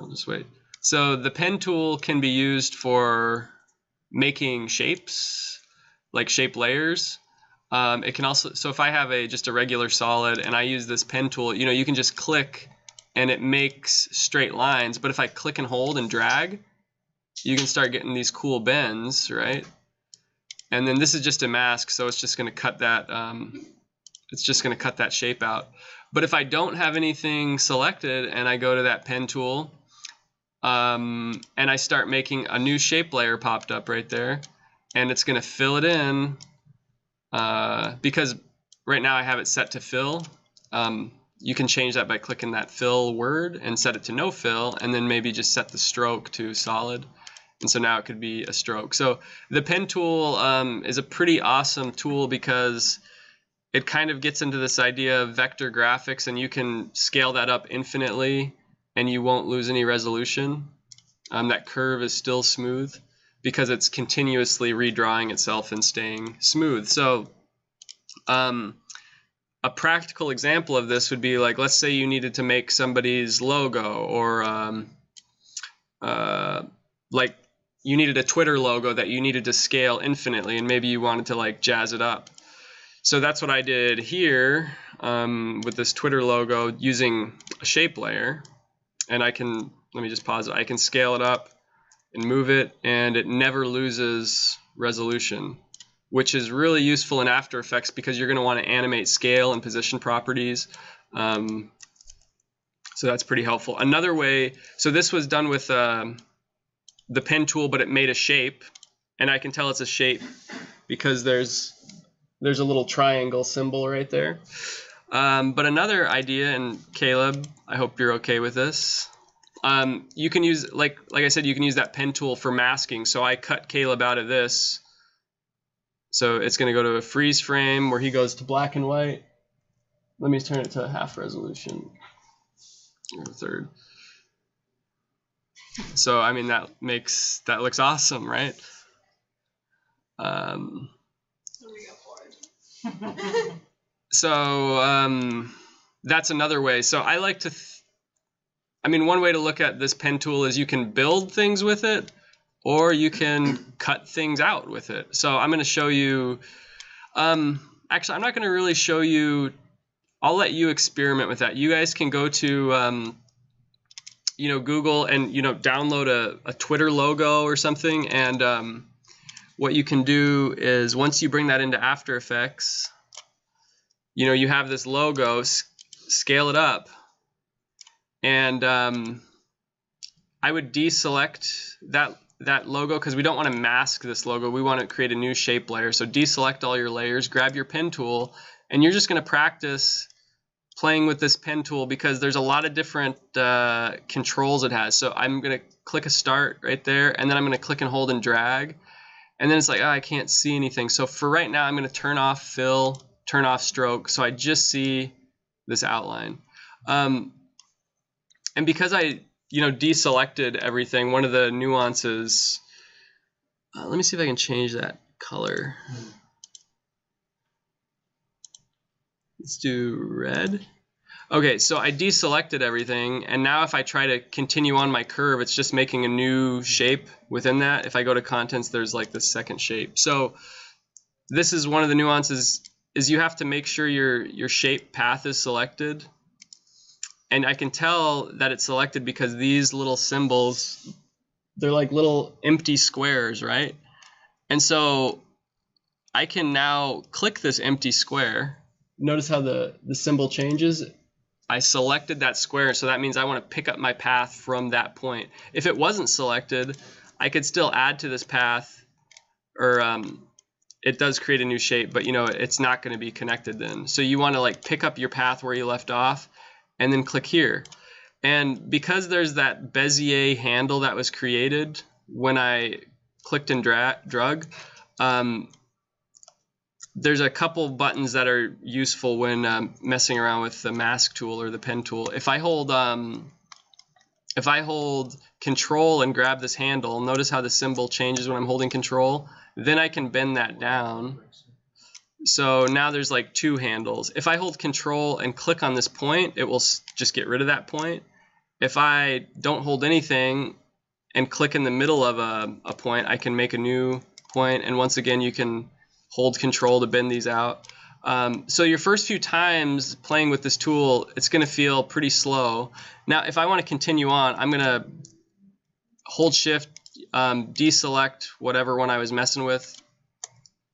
I'll just wait. So the pen tool can be used for making shapes, like shape layers. It can also, so if I have just a regular solid and I use this pen tool, you can just click and it makes straight lines. But if I click and hold and drag, you can start getting these cool bends, right? And then this is just a mask, so it's just going to cut that. It's just going to cut that shape out. But if I don't have anything selected and I go to that pen tool, and I start making a new shape layer popped up right there, and it's going to fill it in. Because right now I have it set to fill. You can change that by clicking that fill word and set it to no fill, and then maybe just set the stroke to solid. And so now it could be a stroke. So the pen tool is a pretty awesome tool because it kind of gets into this idea of vector graphics, and you can scale that up infinitely and you won't lose any resolution. That curve is still smooth because it's continuously redrawing itself and staying smooth. So a practical example of this would be like, let's say you needed to make somebody's logo, or like you needed a Twitter logo that you needed to scale infinitely, and maybe you wanted to like jazz it up. So that's what I did here with this Twitter logo using a shape layer. And I can, let me just pause it. I can scale it up and move it, and it never loses resolution, which is really useful in After Effects because you're going to want to animate scale and position properties. So that's pretty helpful. Another way, so this was done with the pen tool, but it made a shape, and I can tell it's a shape because there's a little triangle symbol right there. But another idea, and Caleb, I hope you're okay with this. You can use, like I said, you can use that pen tool for masking. So I cut Caleb out of this. So it's going to go to a freeze frame where he goes to black and white. Let me turn it to half resolution, or a third. So I mean that looks awesome, right? So that's another way. So I like to, I mean, one way to look at this pen tool is you can build things with it, or you can cut things out with it. So I'm going to show you, actually, I'm not going to really show you, I'll let you experiment with that. You guys can go to, Google and, download a Twitter logo or something. And what you can do is once you bring that into After Effects, you have this logo, scale it up, and I would deselect that logo because we don't want to mask this logo. We want to create a new shape layer. So deselect all your layers, grab your pen tool, and you're just going to practice playing with this pen tool because there's a lot of different controls it has. So I'm going to click a start right there, and then I'm going to click and hold and drag, and then it's like, oh, I can't see anything. So for right now, I'm going to turn off fill, turn off stroke, so I just see this outline. And because I deselected everything, one of the nuances, let me see if I can change that color. Let's do red. Okay, so I deselected everything, and now if I try to continue on my curve, it's just making a new shape within that. If I go to contents, there's like the second shape. So this is one of the nuances, is you have to make sure your shape path is selected. And I can tell that it's selected because these little symbols, they're like little empty squares, right? And so I can now click this empty square. Notice how the symbol changes. I selected that square, so that means I want to pick up my path from that point. If it wasn't selected, I could still add to this path, or it does create a new shape, but it's not going to be connected then. So you want to like pick up your path where you left off and then click here. And because there's that Bezier handle that was created when I clicked and drug, there's a couple buttons that are useful when messing around with the mask tool or the pen tool. If I hold Control and grab this handle, notice how the symbol changes when I'm holding Control. Then I can bend that down. So now there's like two handles. If I hold Control and click on this point, it will just get rid of that point. if I don't hold anything and click in the middle of a point, I can make a new point, and once again you can hold Control to bend these out. So your first few times playing with this tool, it's going to feel pretty slow. Now if I want to continue on, I'm going to hold Shift, deselect whatever one I was messing with,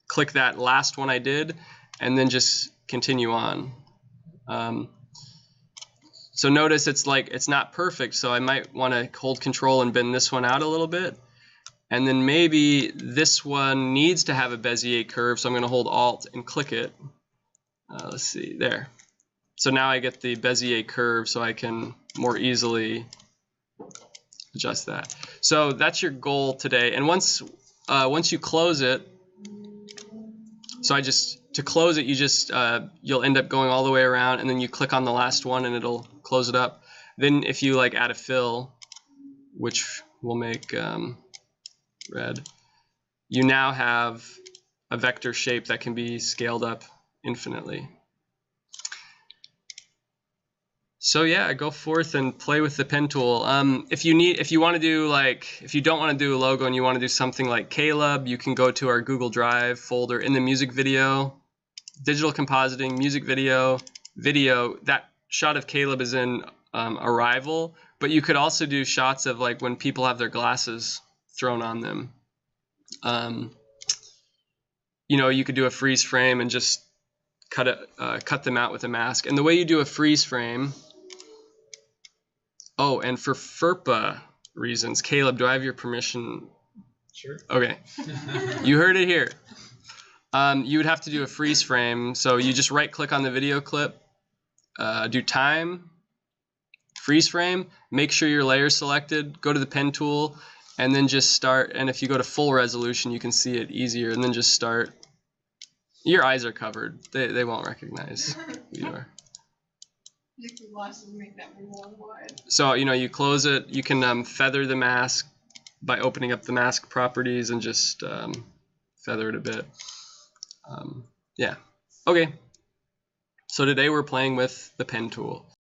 click that last one I did, and then just continue on. So notice it's not perfect, so I might want to hold Control and bend this one out a little bit. And then maybe this one needs to have a Bezier curve, so I'm going to hold Alt and click it. Let's see, there. So now I get the Bezier curve, so I can more easily adjust that. So that's your goal today. And once you close it, so to close it, you'll end up going all the way around, and then you click on the last one, and it'll close it up. Then if you add a fill, which will make red, you now have a vector shape that can be scaled up infinitely. So yeah, go forth and play with the pen tool. If you want to do if you don't want to do a logo and you want to do something like Caleb, you can go to our Google Drive folder in the music video, digital compositing, music video, video. That shot of Caleb is in Arrival, but you could also do shots of when people have their glasses thrown on them. You could do a freeze frame and just cut them out with a mask. And the way you do a freeze frame. Oh, and for FERPA reasons, Caleb, do I have your permission? Sure. Okay. You heard it here. You would have to do a freeze frame. So you just right-click on the video clip, do time, freeze frame, make sure your layer is selected, go to the pen tool, and then just start. And if you go to full resolution, you can see it easier. And then just start. Your eyes are covered. They won't recognize who you are. So you close it. You can feather the mask by opening up the mask properties and just feather it a bit. Yeah. Okay. So today we're playing with the pen tool.